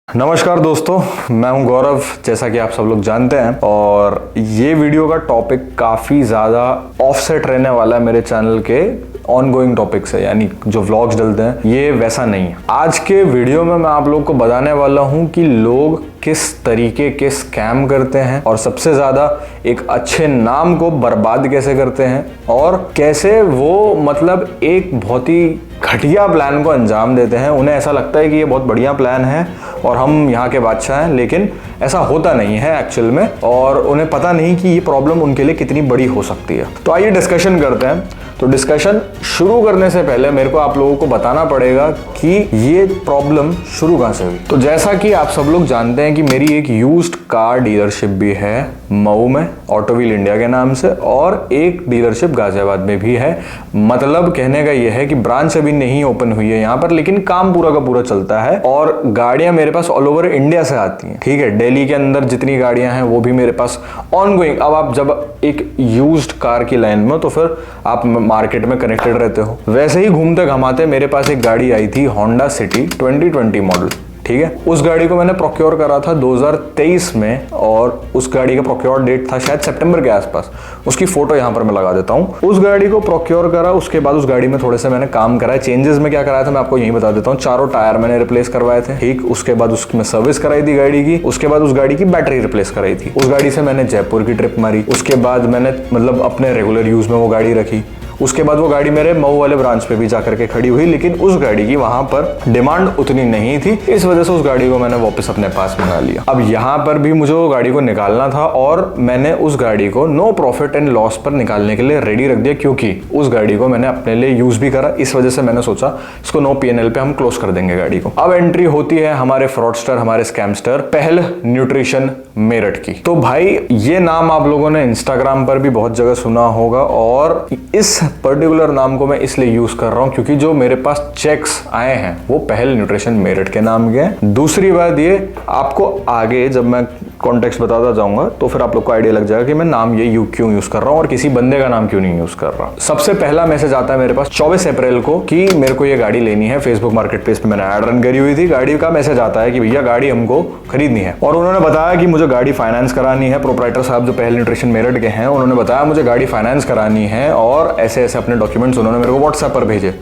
नमस्कार दोस्तों, मैं हूं गौरव, जैसा कि आप सब लोग जानते हैं। और ये वीडियो का टॉपिक काफ़ी ज़्यादा ऑफसेट रहने वाला है मेरे चैनल के ऑनगोइंग टॉपिक से, यानी जो व्लॉग्स डलते हैं ये वैसा नहीं है। आज के वीडियो में मैं आप लोग को बताने वाला हूं कि लोग किस तरीके के स्कैम करते हैं और सबसे ज़्यादा एक अच्छे नाम को बर्बाद कैसे करते हैं और कैसे वो मतलब एक बहुत ही घटिया प्लान को अंजाम देते हैं। उन्हें ऐसा लगता है कि ये बहुत बढ़िया प्लान है और हम यहाँ के बादशाह हैं, लेकिन ऐसा होता नहीं है एक्चुअल में, और उन्हें पता नहीं कि ये प्रॉब्लम उनके लिए कितनी बड़ी हो सकती है। तो आइए डिस्कशन करते हैं। तो डिस्कशन शुरू करने से पहले मेरे को आप लोगों को बताना पड़ेगा कि ये प्रॉब्लम शुरू कहाँ से हुई। तो जैसा कि आप सब लोग जानते हैं कि मेरी एक यूज्ड कार डीलरशिप भी है मऊ में, ऑटोव्हील इंडिया के नाम से, और एक डीलरशिप गाजियाबाद में भी है। मतलब कहने का यह है कि ब्रांच अभी नहीं ओपन हुई है यहाँ पर, लेकिन काम पूरा का पूरा चलता है और गाड़ियां मेरे पास ऑल ओवर इंडिया से आती हैं। ठीक है, दिल्ली के अंदर जितनी गाड़ियां हैं वो भी मेरे पास ऑनगोइंग। अब आप जब एक यूज्ड कार की लाइन में, तो फिर आप मार्केट में कनेक्टेड रहते हो। वैसे ही घूमते घमाते मेरे पास एक गाड़ी आई थी, होंडा सिटी 2020 मॉडल। ठीक है, उस गाड़ी को मैंने प्रोक्योर करा था 2023 में, और उस गाड़ी का प्रोक्योर डेट था शायद सितंबर के आसपास। उसकी फोटो यहाँ पर मैं लगा देता हूँ। उस गाड़ी को प्रोक्योर करा, उसके बाद उस गाड़ी में थोड़े से मैंने काम कराया। चेंजेस में क्या कराया था मैं आपको यही बता देता हूँ। 4 टायर मैंने रिप्लेस करवाए थे, ठीक। उसके बाद उसमें सर्विस कराई थी गाड़ी की। उसके बाद उस गाड़ी की बैटरी रिप्लेस कराई थी। उस गाड़ी से मैंने जयपुर की ट्रिप मारी। उसके बाद मैंने मतलब अपने रेगुलर यूज में वो गाड़ी रखी। उसके बाद वो गाड़ी मेरे मऊ वाले ब्रांच पे भी जाकर के खड़ी हुई, लेकिन उस गाड़ी की वहां पर डिमांड उतनी नहीं थी। इस वजह से उस गाड़ी को मैंने वापस अपने पास मंगा लिया। अब यहाँ पर भी मुझे वो गाड़ी को निकालना था और मैंने उस गाड़ी को नो प्रॉफिट एंड लॉस पर निकालने के लिए रेडी रख दिया, क्योंकि उस गाड़ी को मैंने अपने लिए यूज भी करा। इस वजह से मैंने सोचा इसको नो PNL पे हम क्लोज कर देंगे गाड़ी को। अब एंट्री होती है हमारे फ्रॉडस्टर, हमारे स्कैमस्टर पहल न्यूट्रिशन मेरठ की। तो भाई ये नाम आप लोगों ने इंस्टाग्राम पर भी बहुत जगह सुना होगा, और इस पर्टिकुलर नाम को मैं इसलिए यूज कर रहा हूं क्योंकि जो मेरे पास चेक्स आए हैं वो पहल न्यूट्रिशन मेरठ के नाम के हैं। दूसरी बात ये, आपको आगे जब मैं कॉन्टेक्स्ट बताता जाऊंगा तो फिर आप लोग को आइडिया लग जाएगा कि मैं नाम ये क्यों यूज कर रहा हूं और किसी बंदे का नाम क्यों नहीं यूज कर रहा। सबसे पहला मैसेज आता है मेरे पास 24 अप्रैल को कि मेरे को ये गाड़ी लेनी है। फेसबुक मार्केट प्लेस पे मैंने ऐड रन करी हुई थी। गाड़ी का मैसेज आता है कि भैया गाड़ी हमको खरीदनी है, और उन्होंने बताया कि मुझे गाड़ी फाइनेंस करानी है। प्रोप्राइटर साहब जो पहल न्यूट्रिशन मेरठ के हैं, उन्होंने बताया मुझे गाड़ी फाइनेंस करानी है, और ऐसे ऐसे अपने डॉक्यूमेंट्स उन्होंने मेरे को व्हाट्सएप पर भेजे।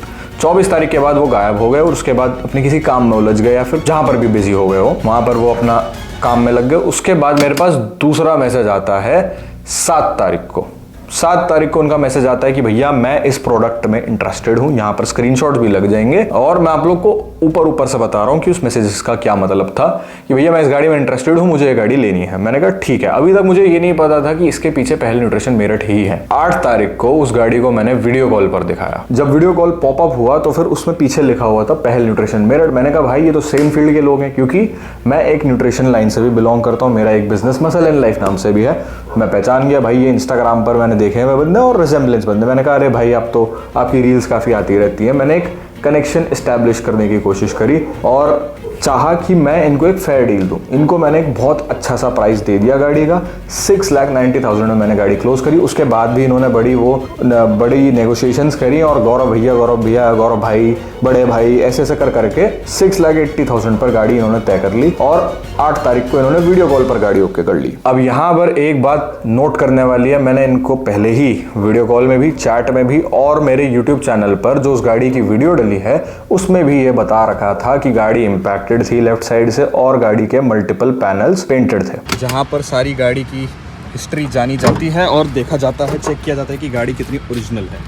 24 तारीख के बाद वो गायब हो गए, और उसके बाद अपने किसी काम में उलझ गए या फिर जहां पर भी बिजी हो गए हो वहां पर वो अपना काम में लग गए। उसके बाद मेरे पास दूसरा मैसेज आता है 7 तारीख को। 7 तारीख को उनका मैसेज आता है कि भैया मैं इस प्रोडक्ट में इंटरेस्टेड हूं। यहाँ पर स्क्रीनशॉट भी लग जाएंगे, और मैं आप लोग को ऊपर से बता रहा हूं कि उस मैसेज का क्या मतलब था कि भैया मैं इस गाड़ी में इंटरेस्टेड हूं, मुझे ये गाड़ी लेनी है। मैंने कहा ठीक है। अभी तक मुझे ये नहीं पता था कि इसके पीछे पहल न्यूट्रिशन मेरठ ही है। 8 तारीख को उस गाड़ी को मैंने वीडियो कॉल पर दिखाया। जब वीडियो कॉल पॉपअप हुआ तो फिर उसमें पीछे लिखा हुआ था पहल न्यूट्रिशन मेरठ। मैंने कहा भाई ये तो सेम फील्ड के लोग हैं, क्योंकि मैं एक न्यूट्रिशन लाइन से भी बिलोंग करता हूँ। मेरा एक बिजनेस मसल एंड लाइफ नाम से भी है। मैं पहचान गया भाई, ये इंस्टाग्राम पर मैंने देखे हैं बंदे और रिजेम्बलेंस बंदे। मैंने कहा अरे भाई आप तो आपकी रील्स काफी आती रहती है। मैंने एक कनेक्शन एस्टैब्लिश करने की कोशिश करी और चाहा कि मैं इनको एक फेयर डील दूं। इनको मैंने एक बहुत अच्छा सा प्राइस दे दिया गाड़ी का। 6,90,000 में मैंने गाड़ी क्लोज करी। उसके बाद भी इन्होंने बड़ी नेगोशिएशंस करी, और गौरव भैया, गौरव भाई, बड़े भाई, ऐसे ऐसे कर करके 6,80,000 पर गाड़ी इन्होंने तय कर ली, और 8 तारीख को इन्होंने वीडियो कॉल पर गाड़ी ओके कर ली। अब यहाँ पर एक बात नोट करने वाली है, मैंने इनको पहले ही वीडियो कॉल में भी, चैट में भी, और मेरे यूट्यूब चैनल पर जो उस गाड़ी की वीडियो डली है उसमें भी ये बता रखा था कि गाड़ी इम्पैक्ट थी लेफ्ट साइड से, और गाड़ी के मल्टीपल पैनल्स पेंटेड थे, जहां पर सारी गाड़ी की हिस्ट्री जानी जाती है और देखा जाता है, चेक किया जाता है कि गाड़ी कितनी ओरिजिनल है।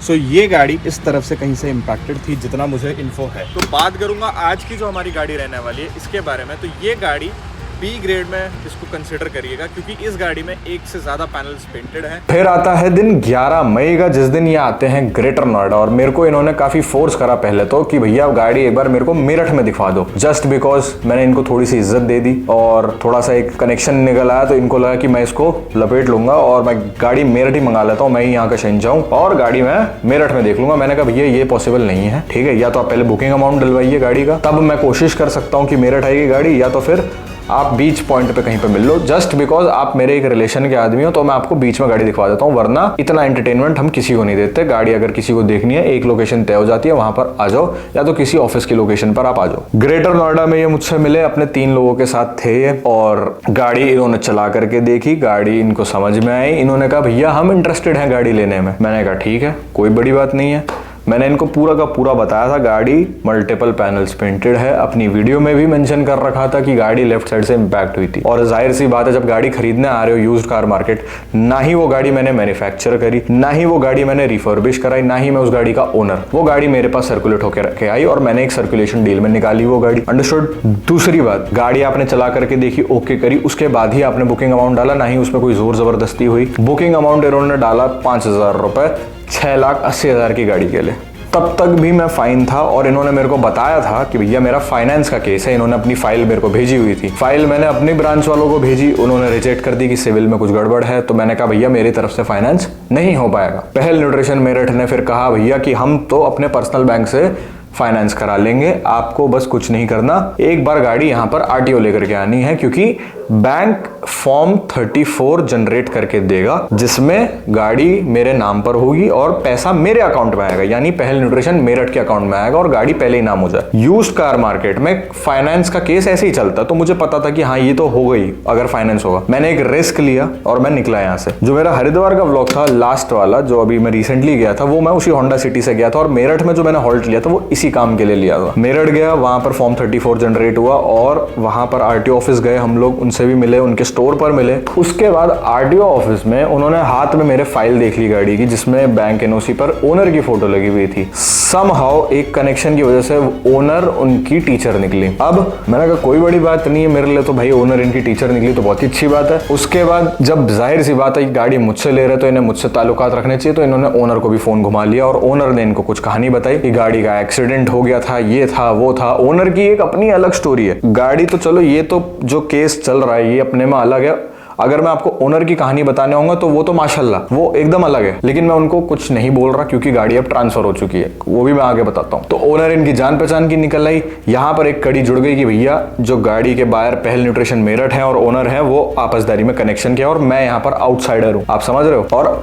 सो ये गाड़ी इस तरफ से कहीं से इम्पैक्टेड थी, जितना मुझे इन्फो है। तो बात करूंगा आज की जो हमारी गाड़ी रहने वाली है इसके बारे में। तो ये गाड़ी B ग्रेड में इसको कंसिडर करिएगा, क्योंकि इस गाड़ी में एक से ज्यादा पैनल्स पेंटेड हैं। फिर आता है दिन 11 मई का, जिस दिन ये आते हैं ग्रेटर नोएडा, और मेरे को इन्होंने काफी फोर्स करा पहले तो कि भैया गाड़ी एक बार मेरे को मेरठ में दिखा दो, जस्ट बिकॉज मैंने इनको थोड़ी सी इज्जत दे दी और थोड़ा सा एक कनेक्शन निकल आया, तो इनको लगा कि मैं इसको लपेट लूंगा और मैं गाड़ी मेरठ ही मंगा लेता हूँ, मैं ही यहाँ का शहंशाह हूँ और गाड़ी मैं मेरठ में देख लूंगा। मैंने कहा भैया ये पॉसिबल नहीं है, ठीक है, या तो आप पहले बुकिंग अमाउंट डलवाइए गाड़ी का, तब मैं कोशिश कर सकता हूँ कि मेरठ आएगी गाड़ी, या तो फिर आप बीच पॉइंट पे कहीं पे मिल लो, जस्ट बिकॉज आप मेरे एक रिलेशन के आदमी हो तो मैं आपको बीच में गाड़ी दिखवा देता हूँ, वरना इतना एंटरटेनमेंट हम किसी को नहीं देते। गाड़ी अगर किसी को देखनी है, एक लोकेशन तय हो जाती है, वहां पर आ जाओ, या तो किसी ऑफिस की लोकेशन पर आप आ जाओ। ग्रेटर नोएडा में ये मुझसे मिले, अपने 3 लोगों के साथ थे और गाड़ी इन्होंने चला करके देखी, गाड़ी इनको समझ में आई। इन्होंने कहा भैया हम इंटरेस्टेड हैं गाड़ी लेने में। मैंने कहा ठीक है, कोई बड़ी बात नहीं है। मैंने इनको पूरा का पूरा बताया था, गाड़ी मल्टीपल पैनल्स पेंटेड है, अपनी वीडियो में भी मेंशन कर रखा था कि गाड़ी लेफ्ट साइड से इंपैक्ट हुई थी। और जाहिर सी बात है, जब गाड़ी खरीदने आ रहे हो यूज्ड कार मार्केट, ना ही वो गाड़ी मैंने मैन्युफैक्चर करी, ना ही वो गाड़ी मैंने रिफर्बिश कराई, ना ही मैं उस गाड़ी का ओनर। वो गाड़ी मेरे पास सर्कुलेट होकर रखे आई और मैंने एक सर्कुलेशन डील में निकाली वो गाड़ी। अंडरस्टूड। दूसरी बात, गाड़ी आपने चला करके देखी, ओके करी, उसके बाद ही आपने बुकिंग अमाउंट डाला, ना ही उसमें कोई जोर जबरदस्ती हुई। बुकिंग अमाउंट इन्होंने डाला 5,000 रुपए 6,80,000 की गाड़ी के लिए। तब तक भी मैं फाइन था और इन्होंने मेरे को बताया था कि भैया मेरा फाइनेंस का केस है। इन्होंने अपनी फाइल मेरे को भेजी हुई थी, फाइल मैंने अपनी ब्रांच वालों को भेजी, उन्होंने रिजेक्ट कर दी कि सिविल में कुछ गड़बड़ है। तो मैंने कहा भैया मेरी तरफ से फाइनेंस नहीं हो पाएगा। पहल न्यूट्रिशन मेरठ ने फिर कहा भैया कि हम तो अपने पर्सनल बैंक से फाइनेंस करा लेंगे, आपको बस कुछ नहीं करना, एक बार गाड़ी यहाँ पर आरटीओ लेकर के आनी है, क्योंकि बैंक फॉर्म 34 जनरेट करके देगा जिसमें गाड़ी मेरे नाम पर होगी और पैसा मेरे अकाउंट में आएगा, यानी पहल न्यूट्रिशन मेरठ के अकाउंट में आएगा और गाड़ी पहले ही नाम हो जाए। यूज्ड कार मार्केट में फाइनेंस का केस ऐसे ही चलता, तो मुझे पता था कि हाँ ये तो हो गई अगर फाइनेंस होगा। मैंने एक रिस्क लिया और मैं निकला यहाँ से। जो मेरा हरिद्वार का व्लॉग था लास्ट वाला, जो अभी मैं रिसेंटली गया था, वो मैं उसी होंडा सिटी से गया था और मेरठ में जो मैंने हॉल्ट लिया था वो इसी काम के लिए लिया था। मेरठ गया, वहां पर फॉर्म 34 जनरेट हुआ और वहां पर आरटीओ ऑफिस गए हम लोग, उनसे भी मिले, उनके स्टोर पर मिले। उसके बाद आरटीओ ऑफिस में उन्होंने हाथ में मेरे फाइल देख ली गाड़ी की, जिसमें बैंक एनओसी पर ओनर की फोटो लगी हुई थी। समहाउ एक कनेक्शन की वजह से ओनर उनकी टीचर निकली। अब मैंने कहा कोई बड़ी बात नहीं है मेरे लिए, तो भाई ओनर इनकी टीचर निकली तो बहुत ही अच्छी बात है। उसके बाद जब जाहिर सी बात है गाड़ी मुझसे ले रहे तो इन्हें मुझसे ताल्लुकात रखने चाहिए, तो इन्होंने ओनर को भी फोन घुमा लिया और ओनर ने इनको कुछ कहानी बताई कि गाड़ी का एक्सीडेंट हो गया था, ये था वो था। ओनर की एक अपनी अलग स्टोरी है। गाड़ी तो चलो ये तो जो केस चल रहा है ये अपने में अलग है, अगर मैं आपको ओनर की कहानी बताने आऊंगा तो वो तो माशाल्लाह वो एकदम अलग है, लेकिन मैं उनको कुछ नहीं बोल रहा क्योंकि गाड़ी अब ट्रांसफर हो चुकी है, वो भी मैं आगे बताता हूँ। तो ओनर इनकी जान पहचान की निकल आई, यहाँ पर एक कड़ी जुड़ गई कि भैया जो गाड़ी के बायर पहल न्यूट्रिशन मेरठ है और ओनर है वो आपसदारी में कनेक्शन किया और मैं यहाँ पर आउटसाइडर हूँ, आप समझ रहे हो। और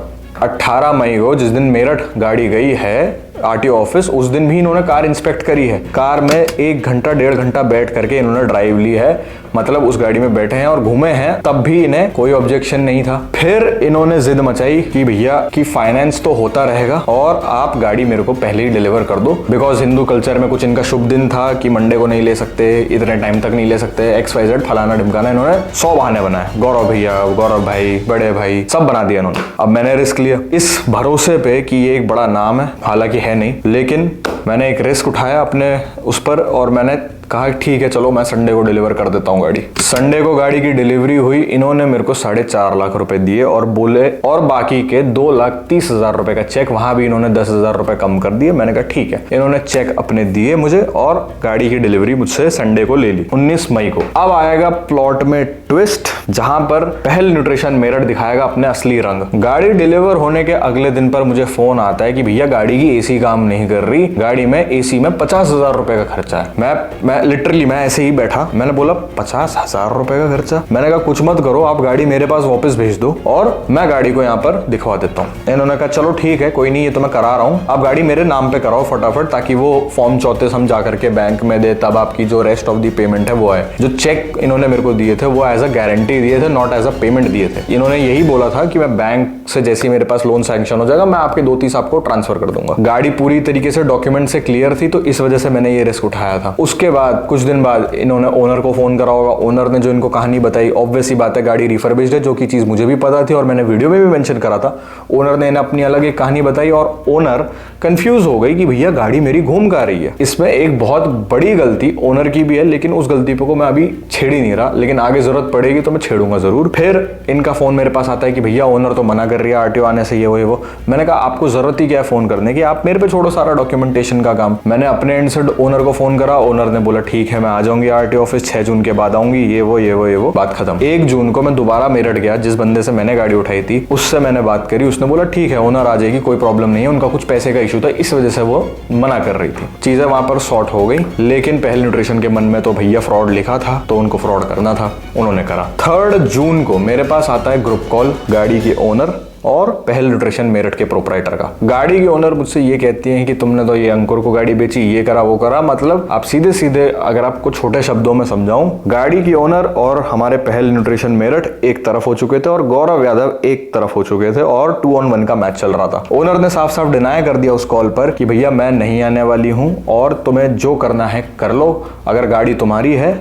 18 मई को जिस दिन मेरठ गाड़ी गई है आरटीओ ऑफिस, उस दिन भी इन्होंने कार इंस्पेक्ट करी है। कार में 1 घंटा 1.5 घंटा बैठ करके इन्होंने ड्राइव ली है, मतलब उस गाड़ी में बैठे हैं और घूमे हैं, तब भी इन्हें कोई ऑब्जेक्शन नहीं था। फिर इन्होंने जिद मचाई कि भैया कि फाइनेंस तो होता रहेगा और आप गाड़ी मेरे को पहले ही डिलीवर कर दो, बिकॉज हिंदू कल्चर में कुछ इनका शुभ दिन था कि मंडे को नहीं ले सकते, इतने टाइम तक नहीं ले सकते, XYZ फलाना ढिमकाना। इन्होंने 100 बहाने बनाए, गौरव भैया, गौरव भाई, बड़े भाई, सब बना दिया इन्होंने। अब मैंने रिस्क लिया इस भरोसे पे कि ये एक बड़ा नाम है, हालांकि है नहीं, लेकिन मैंने एक रिस्क उठाया अपने उस पर और मैंने कहा ठीक है चलो मैं संडे को डिलीवर कर देता हूँ गाड़ी। संडे को गाड़ी की डिलीवरी हुई, इन्होंने मेरे को 4.5 लाख रुपए दिए और बोले और बाकी के 2,30,000 रुपए का चेक, वहां भी इन्होंने 10,000 रुपए कम कर दिए। मैंने कहा ठीक है। इन्होंने चेक अपने दिए मुझे और गाड़ी की डिलीवरी मुझसे संडे को ले ली 19 मई को। अब आएगा प्लॉट में ट्विस्ट, जहां पर पहल न्यूट्रिशन मेरठ दिखाएगा अपने असली रंग। गाड़ी डिलीवर होने के अगले दिन पर मुझे फोन आता है कि भैया गाड़ी की एसी काम नहीं कर रही, गाड़ी में एसी में 50,000 रुपए का खर्चा है। मैं लिटरली मैं ऐसे ही बैठा, मैंने बोला 50,000 रुपए का खर्चा। मैंने कहा कुछ मत करो, आप गाड़ी मेरे पास वापस भेज दो और मैं गाड़ी को यहाँ पर दिखवा देता हूँ। इन्होंने कहा चलो ठीक है कोई नहीं, ये तो मैं करा रहा हूँ, आप गाड़ी मेरे नाम पे कराओ फटाफट, ताकि वो फॉर्म 34 हम जा करके बैंक में दे, तब आपकी जो रेस्ट ऑफ दी पेमेंट है वो आए। जो चेक इन्होंने मेरे को दिए थे वो एज अ गारंटी दिए थे, नॉट एज अ पेमेंट दिए थे। इन्होंने यही बोला था कि मैं बैंक से जैसे ही मेरे पास लोन सैंक्शन हो जाएगा मैं आपके 2-3 आपको ट्रांसफर कर दूंगा। गाड़ी पूरी तरीके से डॉक्यूमेंट से क्लियर थी, तो इस वजह से मैंने ये रिस्क उठाया था। उसके बाद कुछ दिन बाद इन्होंने ओनर को फोन करा होगा, ओनर ने जो इनको कहानी बताई, ऑब्वियस ही बात है गाड़ी रिफर्बिश्ड है, जो की चीज मुझे भी पता थी और मैंने वीडियो में भी मेंशन करा था। ओनर ने इन्हें अपनी अलग एक कहानी बताई और ओनर कंफ्यूज हो गई कि भैया गाड़ी मेरी घूम का रही है। इसमें एक बहुत बड़ी गलती ओनर की भी है, लेकिन उस गलती को मैं अभी छेड़ ही नहीं रहा, लेकिन आगे जरूरत पड़ेगी तो मैं छेड़ूंगा जरूर। फिर इनका फोन मेरे पास आता है कि भैया ओनर तो मना कर रही है आरटीओ आने से, ये वो। मैंने कहा आपको जरूरत ही क्या है फोन करने की, आप मेरे मेरे पे छोड़ो सारा डॉक्यूमेंटेशन का काम। मैंने अपने एंड से ओनर को फोन करा, ओनर ने बोला ठीक है मैं आ जाऊंगी आरटीओ ऑफिस, 6 जून के बाद आऊंगी, ये वो बात खत्म। 1 जून को मैं दोबारा मेरठ गया, जिस बंदे से मैंने गाड़ी उठाई थी उससे मैंने बात करी, उसने बोला ठीक है ओनर आ जाएगी, कोई प्रॉब्लम नहीं है, उनका कुछ पैसे का इशू था इस वजह से वो मना कर रही थी। चीजें वहां पर सॉर्ट हो गई, लेकिन पहल न्यूट्रिशन के मन में तो भैया फ्रॉड लिखा था तो उनको फ्रॉड करना था, उन्होंने करा। 3 जून को मेरे पास आता है ग्रुप कॉल गाड़ी की ओनर और पहल न्यूट्रिशन मेरठ के प्रोपराइटर का। गाड़ी की ओनर मुझसे ये कहती हैं कि तुमने तो ये अंकुर को गाड़ी बेची, ये करा वो करा। मतलब आप सीधे सीधे अगर आपको छोटे शब्दों में समझाऊं, गाड़ी की ओनर और हमारे पहल न्यूट्रिशन मेरठ एक तरफ हो चुके थे और गौरव यादव एक तरफ हो चुके थे और 2 on 1 का मैच चल रहा था। ओनर ने साफ साफ डिनाई कर दिया उस कॉल पर कि भैया मैं नहीं आने वाली हूं और तुम्हें जो करना है कर लो, अगर गाड़ी तुम्हारी है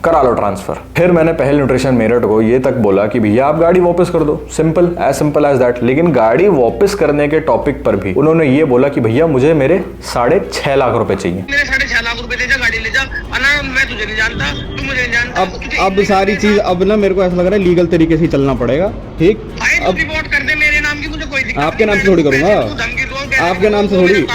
करा लो ट्रांसफर। फिर मैंने पहल न्यूट्रिशन मेरठ को ये तक बोला कि भैया आप गाड़ी वापस कर दो, सिंपल एज दैट। लेकिन गाड़ी वापस करने के टॉपिक पर भी उन्होंने ये बोला कि भैया मुझे मेरे 6.5 लाख रुपए चाहिए। मेरे 6.5 लाख रुपए दे जा, गाड़ी ले जा। अना मैं तुझे नहीं जानता, तू मुझे नहीं जानता। अब सारी चीज अब ना मेरे को ऐसा लग रहा है लीगल तरीके से चलना पड़ेगा, ठीक? अब रिपोर्ट कर दे मेरे नाम की, मुझे कोई दिक्कत आपके नाम से थोड़ी करूंगा, आपके नाम से थोड़ी,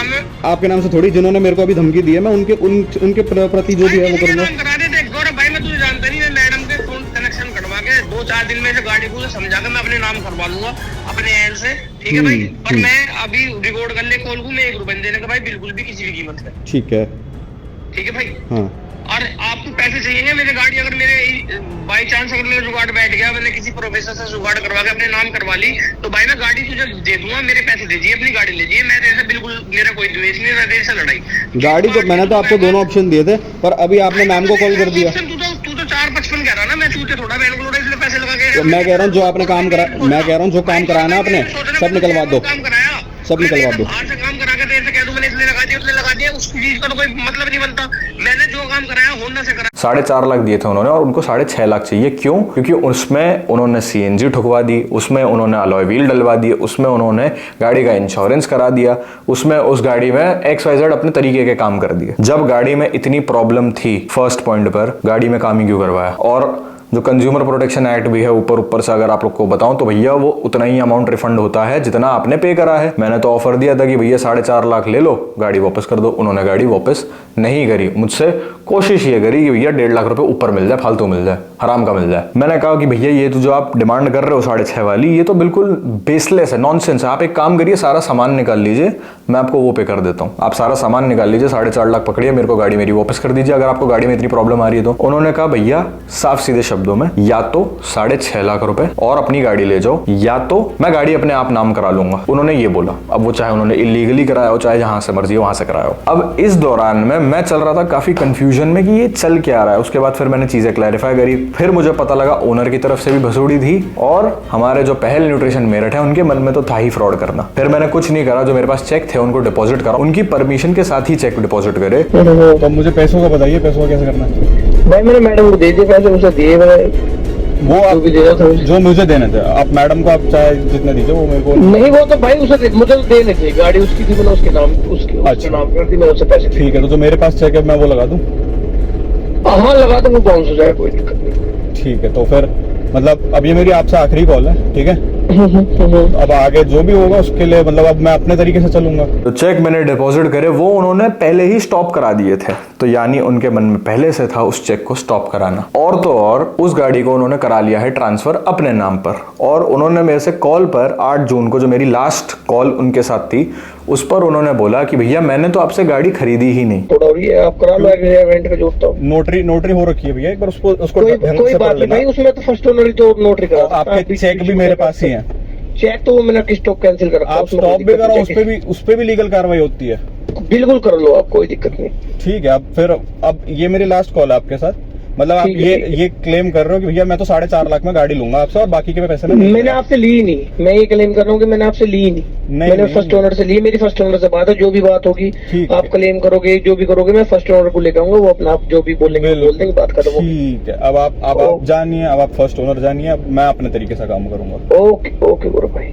आपके नाम से थोड़ी। जिन्होंने मेरे को अभी धमकी दी है मैं उनके प्रति जो भी है वो करूंगा। करा दे। देख गौरव भाई मैं तुझे जानता नहीं, मैं मैडम के फोन कनेक्शन कटवा के 2-4 दिन में से गाड़ी को समझा के मैं अपने नाम करवा लूंगा अपने एंड से, ठीक है भाई। और मैं अभी रिकॉर्ड कर ले कॉल को, मैं 1 रुपए देने का भाई बिल्कुल भी किसी भी कीमत पे, ठीक है भाई। हाँ। और आपको पैसे चाहिए मेरे गाड़ी, अगर मेरे बाई चांस अगर मेरा जुगाड़ बैठ गया, मैंने किसी प्रोफेसर से जुगाड़ करवा के अपने नाम करवा ली, तो भाई मैं गाड़ी तुझे दे दूंगा, मेरे पैसे दीजिए, अपनी गाड़ी लीजिए। मैं तेरे से बिल्कुल, मेरा कोई द्वेष नहीं, तेरे से लड़ाई। गाड़ी तो मैंने तो आपको दोनों ऑप्शन दिए थे, पर अभी आपने मैम को कॉल कर दिया। तू तो 4.55 कह रहा ना, मैं तुझे थोड़ा बहन को इसलिए पैसे लगा के। मैं कह रहा हूँ जो आपने काम करा, मैं कह रहा हूँ जो काम कराया ना आपने सब निकलवा दो, काम कराया, सब निकलवा दो। आज से काम करा के तेरे से कह दूं मैंने इसलिए लगा दिया, उसने लगा दिया, उस चीज का तो कोई मतलब नहीं बनता। मैंने जो काम कराया होना से करा। 4.5 लाख दिए थे उन्होंने और उनको 6.5 लाख चाहिए। क्यों? क्योंकि उसमें उन्होंने सीएनजी ठुकवा दी, उसमें उन्होंने अलॉय व्हील डलवा दिए, उसमें उन्होंने गाड़ी का इंश्योरेंस करा दिया, उसमें उस गाड़ी में XYZ अपने तरीके के काम कर दिए। जब गाड़ी में इतनी प्रॉब्लम थी फर्स्ट पॉइंट पर, गाड़ी में काम ही क्यों करवाया? और जो कंज्यूमर प्रोटेक्शन एक्ट भी है ऊपर से अगर आप लोग को बताऊं तो भैया वो उतना ही अमाउंट रिफंड होता है जितना आपने पे करा है। मैंने तो ऑफर दिया था कि भैया 4.5 लाख ले लो, गाड़ी वापस कर दो। उन्होंने गाड़ी वापस नहीं करी, मुझसे कोशिश ये करी कि भैया 1.5 लाख रुपए ऊपर मिल जाए, फालतू मिल जाए, हराम का मिल जाए। मैंने कहा कि भैया ये तो जो आप डिमांड कर रहे हो 6.5 वाली, ये तो बिल्कुल बेसलेस है, नॉनसेंस है। आप एक काम करिए, सारा सामान निकाल लीजिए, मैं आपको वो पे कर देता हूँ। आप सारा सामान निकाल लीजिए, 4.5 लाख पकड़िए, मेरे को गाड़ी मेरी वापस कर दीजिए अगर आपको गाड़ी में इतनी प्रॉब्लम आ रही है तो। उन्होंने कहा भैया साफ सीधे शब्दों में, या तो 6.5 लाख रुपए और अपनी गाड़ी ले जाओ, या तो मैं गाड़ी अपने आप नाम करा लूंगा। उन्होंने ये बोला। अब वो चाहे उन्होंने इलीगली कराया हो, चाहे जहां से मर्जी हो वहां से कराया हो। अब इस दौरान में मैं चल रहा था काफी कंफ्यूजन में कि ये चल क्या रहा है। उसके बाद फिर मैंने चीजें क्लैरिफाई करी, फिर मुझे पता लगा ओनर की तरफ से भी भसोड़ी थी और हमारे जो पहल न्यूट्रिशन मेरठ है उनके मन में तो था ही फ्रॉड करना। फिर मैंने कुछ नहीं करा, जो मेरे पास चेक थे उनको डिपॉजिट करा, उनकी परमिशन के साथ ही चेक डिपॉजिट करे। तो मुझे पैसों का बताइए, पैसों का कैसे करना है? भाई मैंने मैडम को दे दिए पैसे, उसे दिए वो आप जो मुझे देने थे, आप मैडम को आप चाहे जितने दीजिए, वो मेरे को नहीं। वो तो भाई उसे मुझे तो देने थे, गाड़ी उसकी थी, मैंने उसके नाम उसके नाम कर दी, मैंने उससे पैसे। ठीक है, तो जो मेरे पास चेक है मैं वो लगा दूं? हाँ लगा दूं, वो बाउंस हो जाए, कोई दिक्कत नहीं। ठीक है, तो फिर मतलब अब ये मेरी आपसे आखिरी कॉल है, ठीक है? अब आगे जो भी होगा उसके लिए मतलब अब मैं अपने तरीके से चलूंगा। तो चेक मैंने डिपॉजिट करे वो उन्होंने पहले ही स्टॉप करा दिए थे, तो यानी उनके मन में पहले से था उस चेक को स्टॉप कराना। और तो और उस गाड़ी को उन्होंने करा लिया है ट्रांसफर अपने नाम पर। और उन्होंने मेरे से कॉल पर 8 जून को, जो मेरी लास्ट कॉल उनके साथ थी, उस पर उन्होंने बोला कि भैया मैंने तो आपसे गाड़ी खरीदी ही नहीं। थोड़ा और ये आप करा लो, एग्रीमेंट का जोड़ता हूं। नोटरी हो रखी है भैया, एक बार उसको कोई बात नहीं भाई, उसमें तो फर्स्ट ओनर तो नोटरी करा। आपके चेक भी मेरे पास ही है। चेक तो मैंने स्टॉक कैंसिल कर रखा है, आप स्टॉप भी करो, उस पे भी लीगल कार्रवाई होती है। बिल्कुल कर लो आप, कोई दिक्कत नहीं। ठीक है, अब ये मेरी लास्ट कॉल है आपके साथ, मतलब आप ये क्लेम कर रहे हो कि भैया मैं तो 4.5 लाख में गाड़ी लूंगा आपसे और बाकी के पैसे मैंने आपसे ली नहीं। मैं ये क्लेम कर रहा हूँ कि मैंने आपसे ली नहीं, मैंने फर्स्ट ओनर से ली। मेरी फर्स्ट ओनर से बात है, जो भी बात होगी आप क्लेम करोगे, जो भी करोगे, मैं फर्स्ट ओनर को लेकर आऊंगा, वो अपना आप जो भी बोलेंगे बोल देंगे, बात खत्म। ठीक है, अब आप जानिए, अब आप फर्स्ट ओनर जानिए, अब मैं अपने तरीके से काम करूंगा। ओके गौरव भाई।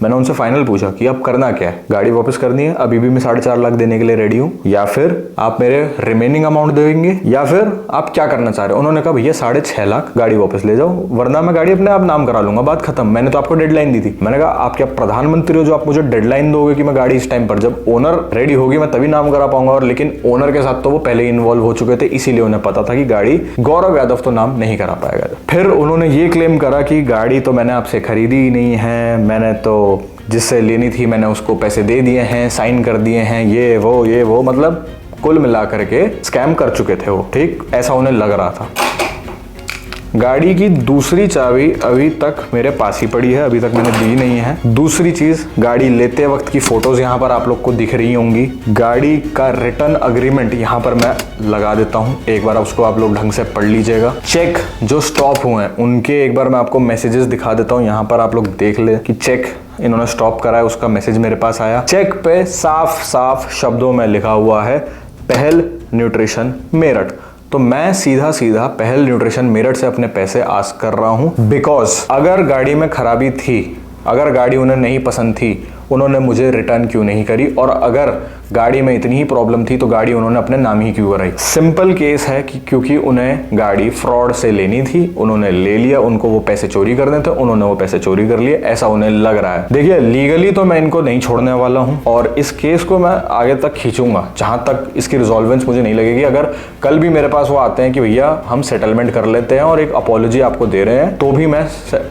मैंने उनसे फाइनल पूछा कि अब करना क्या है, गाड़ी वापस करनी है, अभी भी मैं 4.5 लाख देने के लिए रेडी हूँ, या फिर आप मेरे रिमेनिंग अमाउंट देंगे, या फिर आप क्या करना चाह रहे हो। उन्होंने कहा भैया 6.5 लाख गाड़ी वापस ले जाओ, वरना मैं गाड़ी अपने आप नाम करा लूंगा, बात खत्म, मैंने तो आपको डेडलाइन दी थी। मैंने कहा आप क्या प्रधानमंत्री हो जो आप मुझे डेडलाइन दोगे कि मैं गाड़ी इस टाइम पर, जब ओनर रेडी होगी मैं तभी नाम करा पाऊंगा। और लेकिन ओनर के साथ तो वो पहले ही इन्वॉल्व हो चुके थे, इसीलिए उन्हें पता था कि गाड़ी गौरव यादव तो नाम नहीं करा पाएगा। फिर उन्होंने ये क्लेम करा कि गाड़ी तो मैंने आपसे खरीदी ही नहीं है, मैंने तो जिससे लेनी थी मैंने उसको पैसे दे दिए हैं, साइन कर दिए हैं, ये वो, मतलब कुल मिला करके स्कैम कर चुके थे वो, ठीक ऐसा उन्हें लग रहा था। गाड़ी की दूसरी चाबी अभी तक मेरे पास ही पड़ी है, अभी तक मैंने दी नहीं है। दूसरी चीज, गाड़ी लेते वक्त की फोटोज यहाँ पर आप लोग को दिख रही होंगी। गाड़ी का रिटर्न अग्रीमेंट यहाँ पर मैं लगा देता हूँ, एक बार उसको आप लोग ढंग से पढ़ लीजिएगा। चेक जो स्टॉप हुए हैं उनके एक बार मैं आपको मैसेजेस दिखा देता हूँ, यहाँ पर आप लोग देख ले कि चेक इन्होंने स्टॉप करा है, उसका मैसेज मेरे पास आया। चेक पे साफ साफ शब्दों में लिखा हुआ है पहल न्यूट्रिशन मेरठ। तो मैं सीधा पहल न्यूट्रिशन मेरठ से अपने पैसे आस्क कर रहा हूं, बिकॉज अगर गाड़ी में खराबी थी, अगर गाड़ी उन्हें नहीं पसंद थी, उन्होंने मुझे रिटर्न क्यों नहीं करी, और अगर गाड़ी में इतनी ही प्रॉब्लम थी तो गाड़ी उन्होंने अपने नाम ही क्यों कराई। सिंपल केस है कि क्योंकि उन्हें गाड़ी फ्रॉड से लेनी थी, उन्होंने ले लिया, उनको वो पैसे चोरी करने थे, उन्होंने वो पैसे चोरी कर लिए, ऐसा उन्हें लग रहा है। देखिए लीगली तो मैं इनको नहीं छोड़ने वाला हूं और इस केस को मैं आगे तक खींचूंगा जहां तक इसकी रिजॉल्वेंस मुझे नहीं लगेगी। अगर कल भी मेरे पास वो आते हैं कि भैया हम सेटलमेंट कर लेते हैं और एक अपॉलॉजी आपको दे रहे हैं, तो भी मैं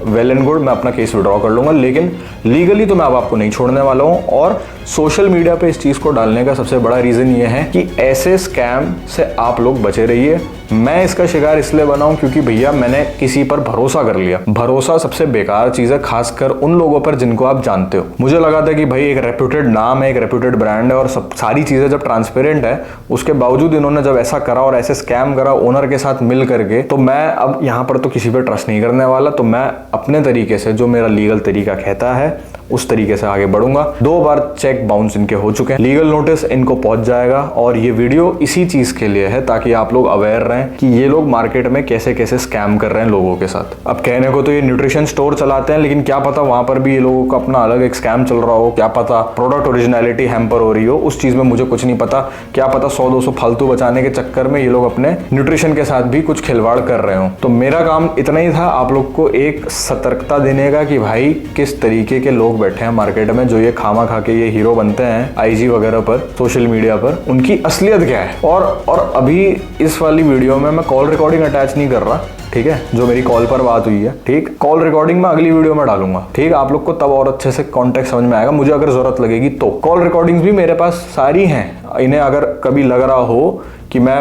वेल एंड गुड, मैं अपना केस विड्रॉ कर लूंगा, लेकिन लीगली तो मैं अब आपको नहीं छोड़ने वाला हूं। और सोशल मीडिया पे इस चीज को डालने का सबसे बड़ा रीजन ये है कि ऐसे स्कैम से आप लोग बचे रहिए। मैं इसका शिकार इसलिए बना हूं क्योंकि भैया मैंने किसी पर भरोसा कर लिया। भरोसा सबसे बेकार चीज है, खासकर उन लोगों पर जिनको आप जानते हो। मुझे लगा था कि भाई एक रेप्यूटेड नाम है, एक रेप्यूटेड ब्रांड है और सब सारी चीजें जब ट्रांसपेरेंट है, उसके बावजूद इन्होंने जब ऐसा करा और ऐसे स्कैम करा ओनर के साथ मिल करके, तो मैं अब यहाँ पर तो किसी पर ट्रस्ट नहीं करने वाला। तो मैं अपने तरीके से, जो मेरा लीगल तरीका कहता है, उस तरीके से आगे बढ़ूंगा। 2 बार चेक बाउंस इनके हो चुके हैं, लीगल नोटिस इनको पहुंच जाएगा। और ये वीडियो इसी चीज के लिए है ताकि आप लोग अवेयर रहें कि ये लोग मार्केट में कैसे कैसे स्कैम कर रहे हैं लोगों के साथ। अब कहने को तो ये न्यूट्रिशन स्टोर चलाते हैं, लेकिन क्या पता वहां पर भी ये लोगों का अपना अलग एक स्कैम चल रहा हो, क्या पता प्रोडक्ट ओरिजिनलिटी हैम्पर हो रही हो, उस चीज में मुझे कुछ नहीं पता। क्या पता 100-200 फालतू बचाने के चक्कर में ये लोग अपने न्यूट्रिशन के साथ भी कुछ खिलवाड़ कर रहे हो। तो मेरा काम इतना ही था, आप लोग को एक सतर्कता देने का कि भाई किस तरीके के लोग बैठे हैं मार्केट में, जो ये खामा खा के ये हीरो बनते हैं आईजी वगैरह पर, सोशल मीडिया पर, उनकी असलियत क्या है। और अभी इस वाली वीडियो में मैं कॉल रिकॉर्डिंग अटैच नहीं कर रहा, ठीक है, जो मेरी कॉल पर बात हुई है, ठीक। कॉल रिकॉर्डिंग में अगली वीडियो में डालूंगा, ठीक, आप लोग को तब और अच्छे से कॉन्टेक्स्ट समझ में आएगा, मुझे अगर जरूरत लगेगी तो। कॉल रिकॉर्डिंग्स भी मेरे पास सारी हैं, इन्हें अगर कभी लग रहा हो कि मैं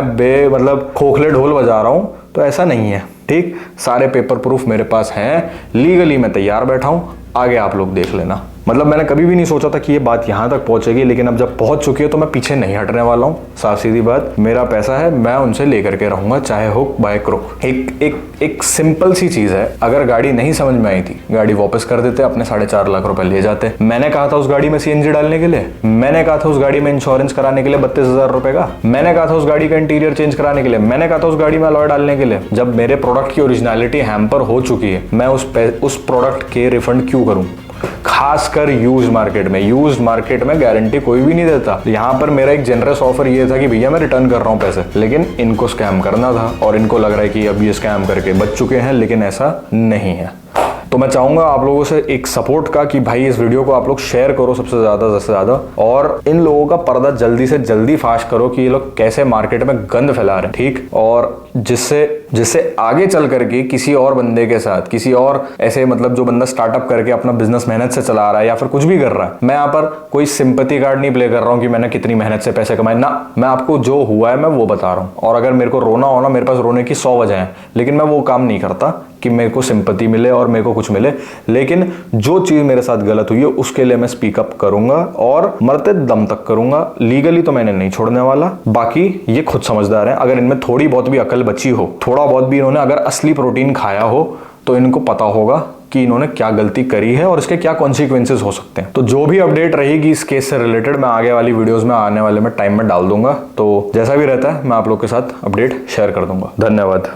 मतलब खोखले ढोल बजा रहा हूं तो ऐसा नहीं है, ठीक। सारे पेपर प्रूफ मेरे पास हैं, लीगली मैं तैयार बैठा हूं, आगे आप लोग देख लेना। मतलब मैंने कभी भी नहीं सोचा था कि ये बात यहाँ तक पहुंचेगी, लेकिन अब जब पहुंच चुकी है तो मैं पीछे नहीं हटने वाला हूँ। साफ सीधी बात, मेरा पैसा है, मैं उनसे लेकर के रहूंगा, चाहे हुक बाय क्रुक। एक सिंपल सी चीज है, अगर गाड़ी नहीं समझ में आई थी, गाड़ी वापस कर देते, अपने 4.5 लाख रुपए ले जाते। मैंने कहा था उस गाड़ी में सीएनजी डालने के लिए, मैंने कहा था उस गाड़ी में इंश्योरेंस कराने के लिए 32,000 रुपए का, मैंने कहा था उस गाड़ी का इंटीरियर चेंज कराने के लिए, मैंने कहा था उस गाड़ी में अलॉय डालने के लिए। जब मेरे प्रोडक्ट की ओरिजिनलिटी हैम्पर हो चुकी है, मैं उस प्रोडक्ट के रिफंड क्यों करूं? खासकर यूज्ड मार्केट में गारंटी कोई भी नहीं देता। यहाँ पर मेरा एक जनरस ऑफर ये था कि भैया मैं रिटर्न कर रहा हूँ पैसे, लेकिन इनको स्कैम करना था और इनको लग रहा है कि अब ये स्कैम करके बच चुके हैं, लेकिन ऐसा नहीं है। तो मैं चाहूंगा आप लोगों से एक सपोर्ट का कि भाई इस वीडियो को आप लोग शेयर करो सबसे ज्यादा और इन लोगों का पर्दा जल्दी से जल्दी फाश करो कि ये लोग कैसे मार्केट में गंद फैला रहे हैं, ठीक। और जिससे आगे चल करके किसी और बंदे के साथ, किसी और ऐसे मतलब जो बंदा स्टार्टअप करके अपना बिजनेस मेहनत से चला रहा है या फिर कुछ भी कर रहा है, मैं यहाँ पर कोई सिंपैथी कार्ड नहीं प्ले कर रहा हूँ कि मैंने कितनी मेहनत से पैसे कमाए ना, मैं आपको जो हुआ है मैं वो बता रहा हूँ। और अगर मेरे को रोना हो ना, मेरे पास रोने की 100 वजह है, लेकिन मैं वो काम नहीं करता कि मेरे को सिंपैथी मिले और मेरे को कुछ मिले। लेकिन जो चीज मेरे साथ गलत हुई है उसके लिए मैं स्पीक अप करूंगा और मरते दम तक करूंगा। लीगली तो मैंने नहीं छोड़ने वाला। बाकी ये खुद समझदार हैं, अगर इनमें थोड़ी बहुत भी अकल बची हो, थोड़ा बहुत भी इन्होंने अगर असली प्रोटीन खाया हो, तो इनको पता होगा कि इन्होंने क्या गलती करी है और इसके क्या कॉन्सिक्वेंसेस हो सकते हैं। तो जो भी अपडेट रहेगी इस केस से रिलेटेड, मैं आगे वाली वीडियोस में आने वाले में टाइम में डाल दूंगा। तो जैसा भी रहता है मैं आप लोग के साथ अपडेट शेयर कर दूंगा। धन्यवाद।